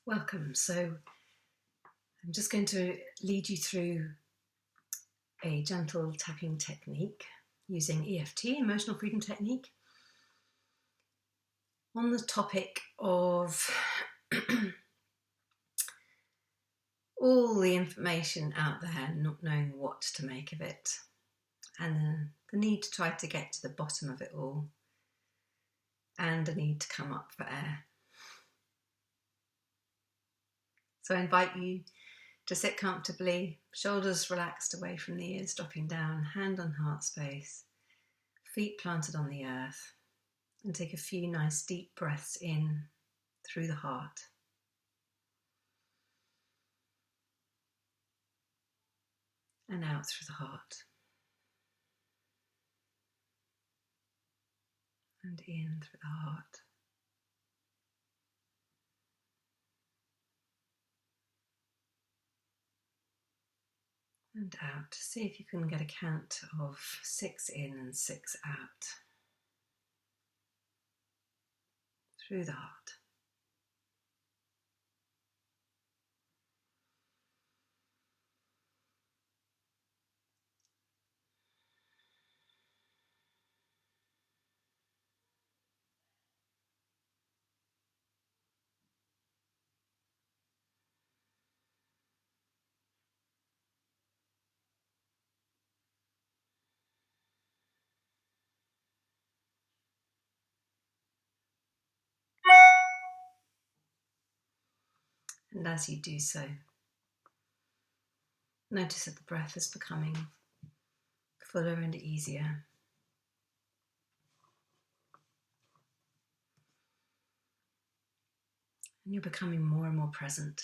Welcome. So I'm just going to lead you through a gentle tapping technique using EFT, Emotional Freedom Technique, on the topic of all the information out there, not knowing what to make of it, and the need to try to get to the bottom of it all, and a need to come up for air. So I invite you to sit comfortably, shoulders relaxed away from the ears, dropping down, hand on heart space, feet planted on the earth, and take a few nice deep breaths in through the heart. And out through the heart. And in through the heart. And out. See if you can get a count of 6 in and 6 out. Through the heart. And as you do so, notice that the breath is becoming fuller and easier. And you're becoming more and more present.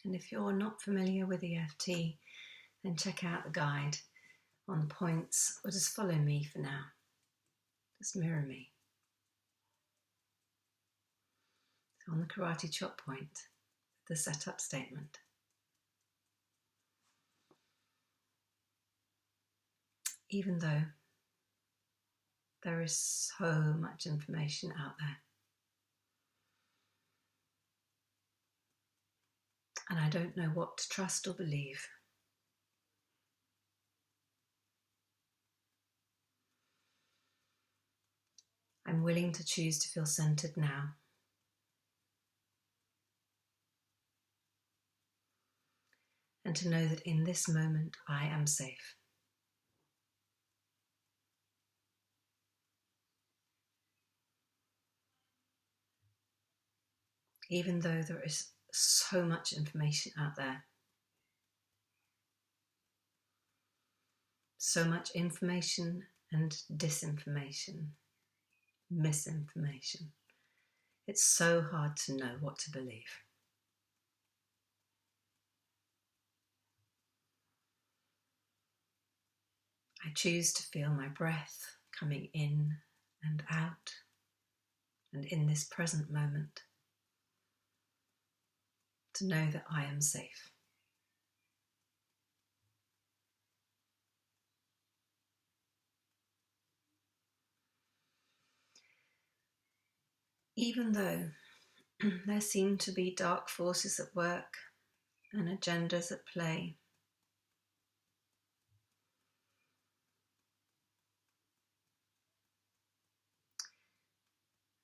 And if you're not familiar with EFT, then check out the guide on the points, or just follow me for now. Just mirror me. So on the karate chop point, the setup statement. Even though there is so much information out there, and I don't know what to trust or believe, I'm willing to choose to feel centered now. And to know that in this moment I am safe. Even though there is so much information out there. So much information and disinformation, misinformation. It's so hard to know what to believe. I choose to feel my breath coming in and out, and in this present moment, to know that I am safe. Even though there seem to be dark forces at work and agendas at play,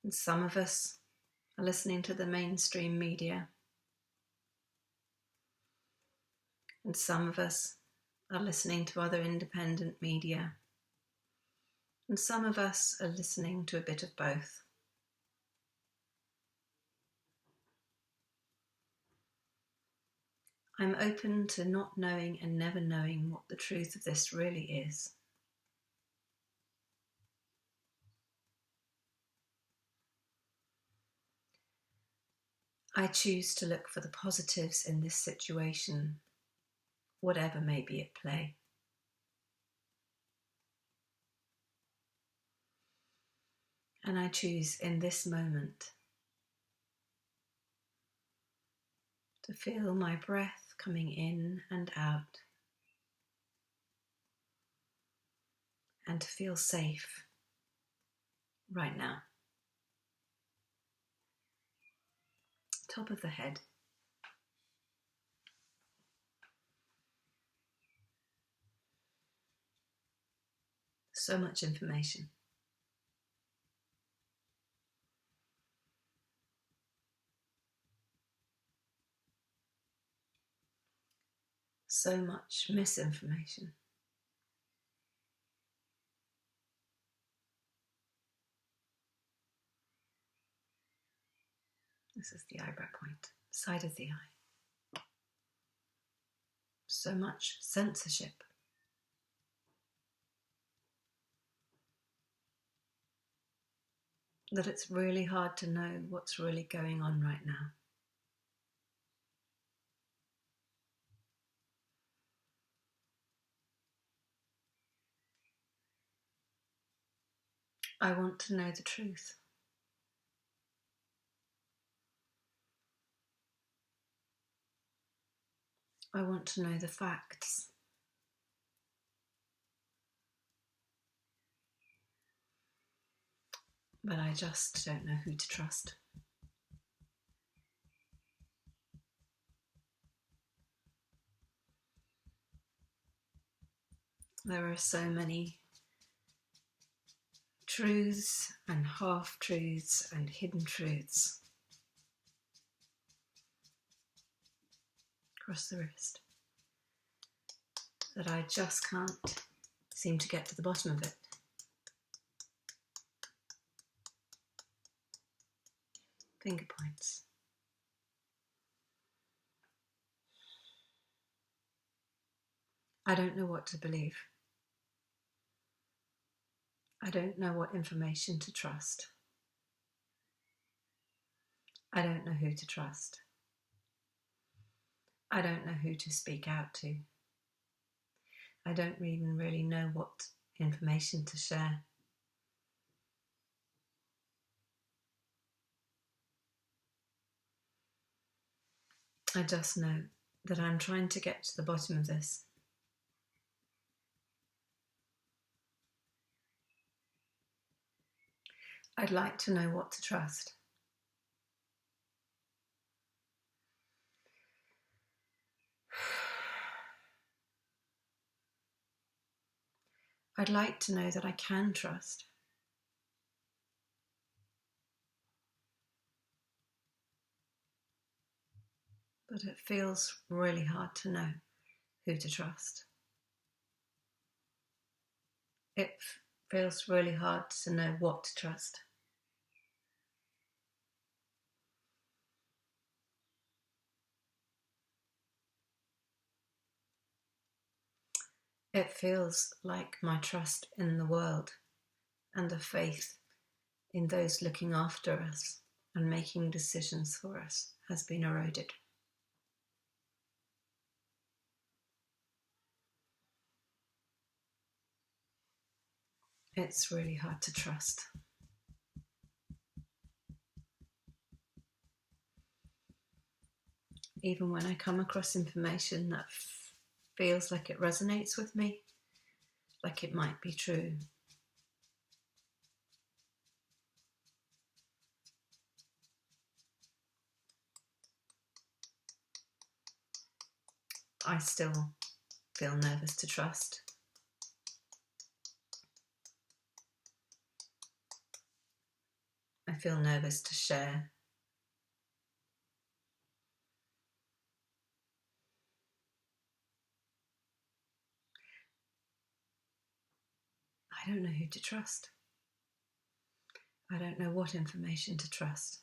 and some of us are listening to the mainstream media, and some of us are listening to other independent media, and some of us are listening to a bit of both. I'm open to not knowing and never knowing what the truth of this really is. I choose to look for the positives in this situation, whatever may be at play. And I choose in this moment to feel my breath coming in and out, and to feel safe right now. Top of the head. So much information. So much misinformation. This is the eyebrow point, side of the eye. So much censorship. That it's really hard to know what's really going on right now. I want to know the truth. I want to know the facts. But I just don't know who to trust. There are so many truths and half-truths and hidden truths across the wrist that I just can't seem to get to the bottom of it. Finger points. I don't know what to believe. I don't know what information to trust. I don't know who to trust. I don't know who to speak out to. I don't even really know what information to share. I just know that I'm trying to get to the bottom of this. I'd like to know what to trust. I'd like to know that I can trust. But it feels really hard to know who to trust. It feels really hard to know what to trust. It feels like my trust in the world and the faith in those looking after us and making decisions for us has been eroded. It's really hard to trust. Even when I come across information that feels like it resonates with me, like it might be true. I still feel nervous to trust. I feel nervous to share. I don't know who to trust. I don't know what information to trust.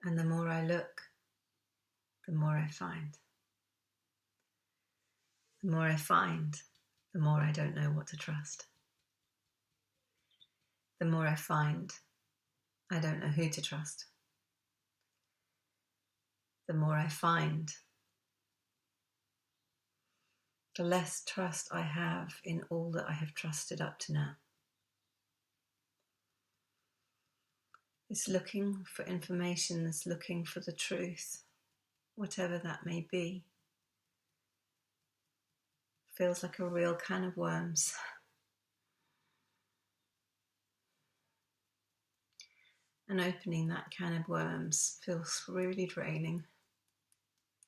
And the more I look, the more I find. The more I find, the more I don't know what to trust. The more I find, I don't know who to trust. The more I find, the less trust I have in all that I have trusted up to now. It's looking for information, it's looking for the truth, whatever that may be, feels like a real can of worms. And opening that can of worms feels really draining.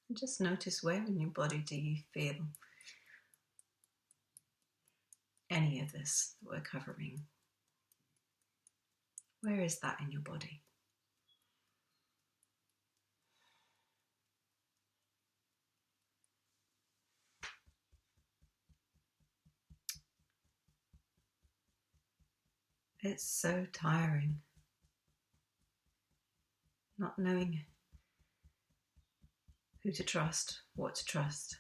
And just notice, where in your body do you feel any of this that we're covering? Where is that in your body? It's so tiring not knowing who to trust, what to trust.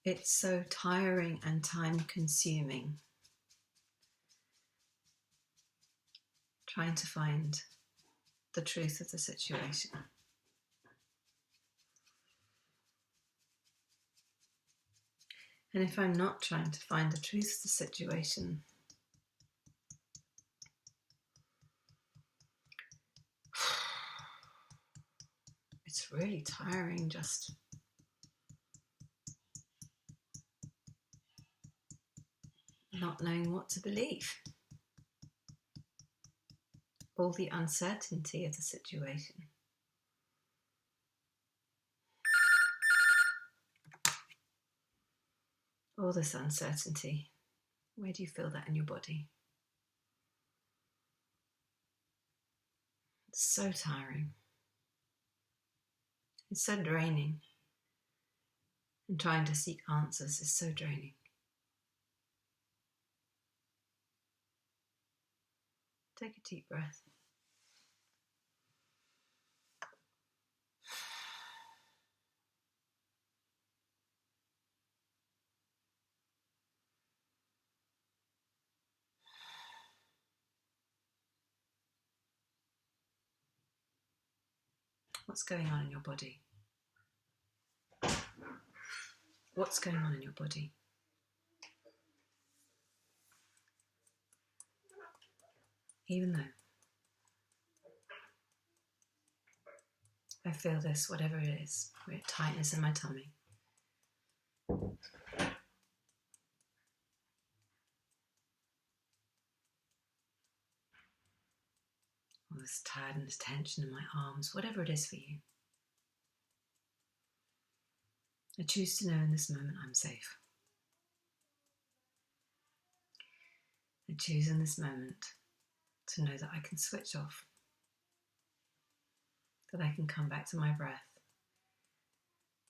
It's so tiring and time-consuming trying to find the truth of the situation. And if I'm not trying to find the truth of the situation, it's really tiring just not knowing what to believe. All the uncertainty of the situation. All this uncertainty, where do you feel that in your body? It's so tiring. It's so draining. And trying to seek answers is so draining. Take a deep breath. What's going on in your body? What's going on in your body? Even though I feel this, whatever it is, with tightness in my tummy. Or this tiredness, tension in my arms, whatever it is for you. I choose to know in this moment I'm safe. I choose in this moment to know that I can switch off, that I can come back to my breath,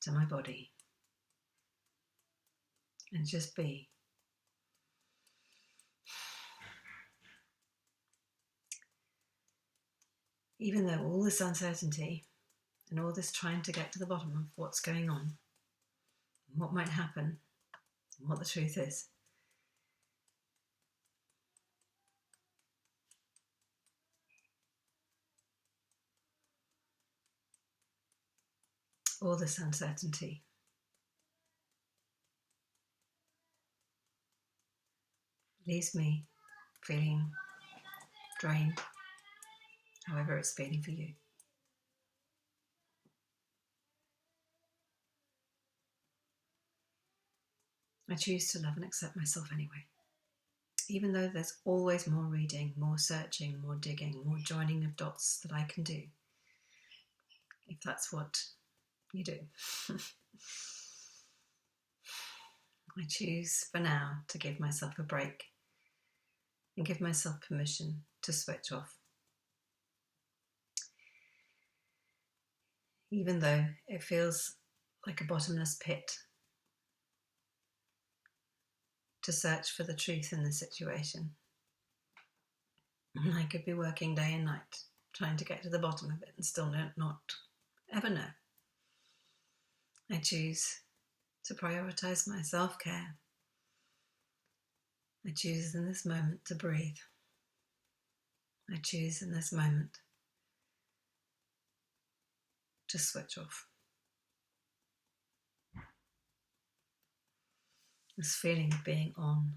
to my body, and just be. Even though all this uncertainty and all this trying to get to the bottom of what's going on, what might happen, and what the truth is, all this uncertainty leaves me feeling drained, however it's feeling for you. I choose to love and accept myself anyway. Even though there's always more reading, more searching, more digging, more joining of dots that I can do, if that's what you do. I choose for now to give myself a break and give myself permission to switch off. Even though it feels like a bottomless pit to search for the truth in the situation. I could be working day and night trying to get to the bottom of it and still not ever know. I choose to prioritise my self-care. I choose in this moment to breathe. I choose in this moment to switch off. This feeling of being on.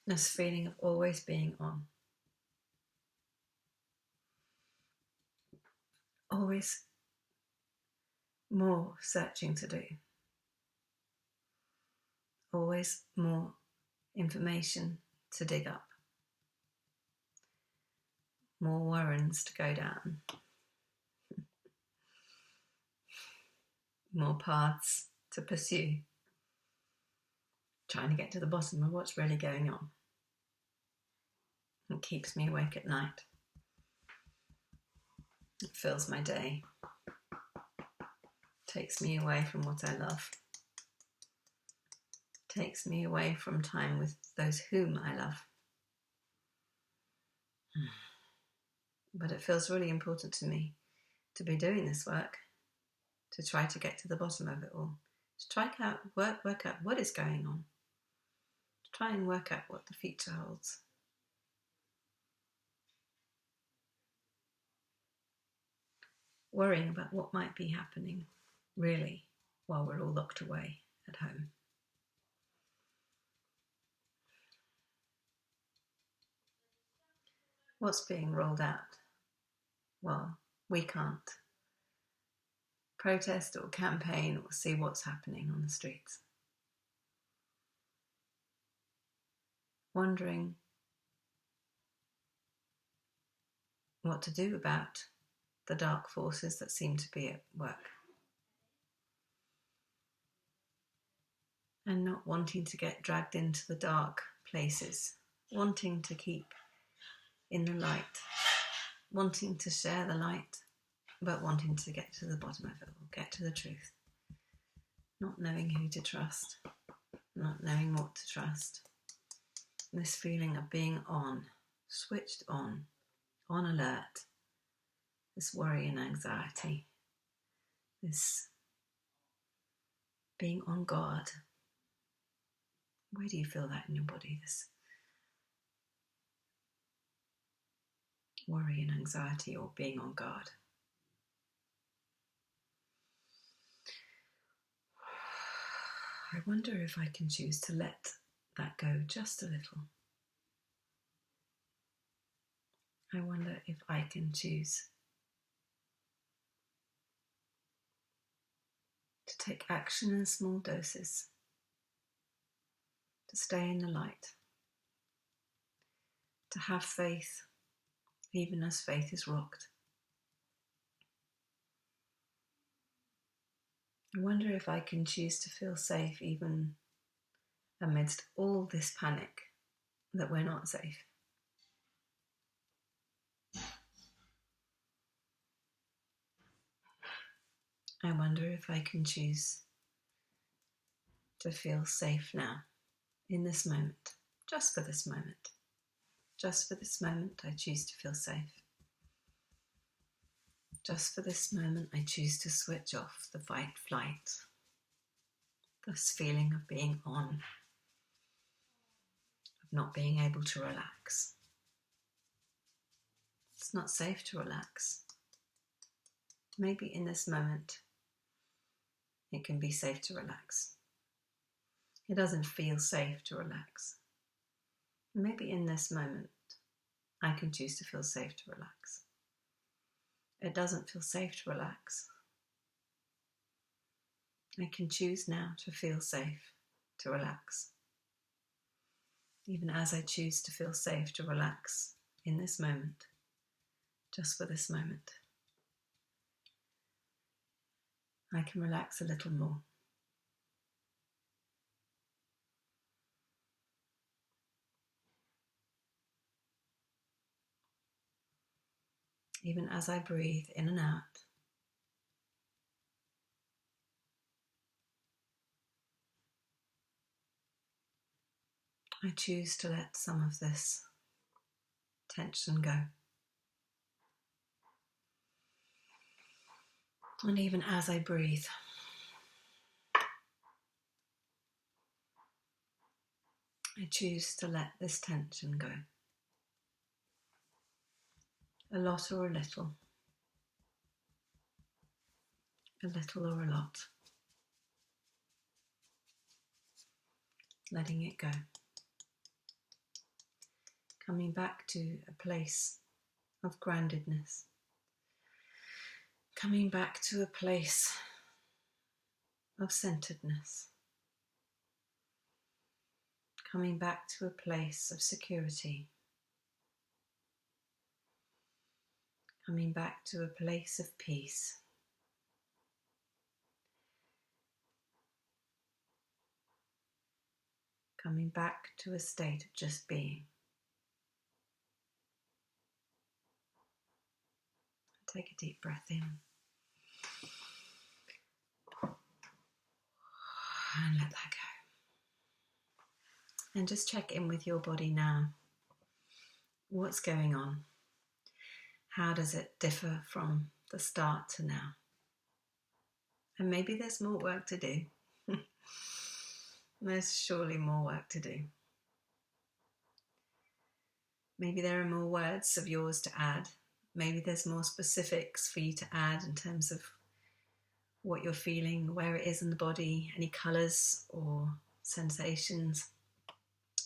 This feeling of always being on. always more searching to do, always more information to dig up, more warrens to go down, more paths to pursue, trying to get to the bottom of what's really going on. It keeps me awake at night. It fills my day, takes me away from what I love, takes me away from time with those whom I love. But it feels really important to me to be doing this work, to try to get to the bottom of it all, to try to work out what is going on, to try and work out what the future holds. Worrying about what might be happening, really, while we're all locked away at home. What's being rolled out? Well, we can't protest or campaign or see what's happening on the streets. Wondering what to do about the dark forces that seem to be at work. And not wanting to get dragged into the dark places, wanting to keep in the light, wanting to share the light, but wanting to get to the bottom of it all, get to the truth. Not knowing who to trust, not knowing what to trust. This feeling of being on, switched on alert, this worry and anxiety, this being on guard. Where do you feel that in your body, this worry and anxiety or being on guard? I wonder if I can choose to let that go just a little. I wonder if I can choose to take action in small doses, to stay in the light, to have faith even as faith is rocked. I wonder if I can choose to feel safe even amidst all this panic that we're not safe. I wonder if I can choose to feel safe now, in this moment, just for this moment. Just for this moment, I choose to feel safe. Just for this moment, I choose to switch off the fight, flight, this feeling of being on, of not being able to relax. It's not safe to relax. Maybe in this moment, it can be safe to relax. It doesn't feel safe to relax. Maybe in this moment, I can choose to feel safe to relax. It doesn't feel safe to relax. I can choose now to feel safe to relax. Even as I choose to feel safe to relax in this moment, just for this moment, I can relax a little more. Even as I breathe in and out, I choose to let some of this tension go. And even as I breathe, I choose to let this tension go. A lot or a little or a lot. Letting it go. Coming back to a place of groundedness. Coming back to a place of centeredness. Coming back to a place of security. Coming back to a place of peace. Coming back to a state of just being. Take a deep breath in. And let that go. And just check in with your body now. What's going on? How does it differ from the start to now? And maybe there's more work to do. There's surely more work to do. Maybe there are more words of yours to add. Maybe there's more specifics for you to add in terms of what you're feeling, where it is in the body, any colours or sensations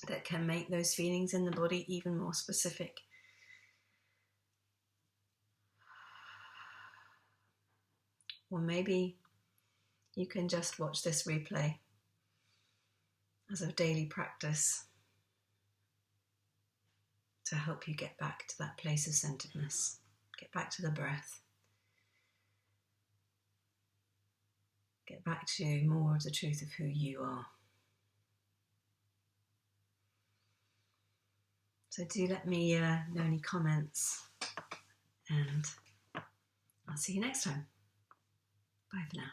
that can make those feelings in the body even more specific. Or maybe you can just watch this replay as a daily practice to help you get back to that place of centeredness, get back to the breath, get back to more of the truth of who you are. So do let me know any comments, and I'll see you next time. Bye for now.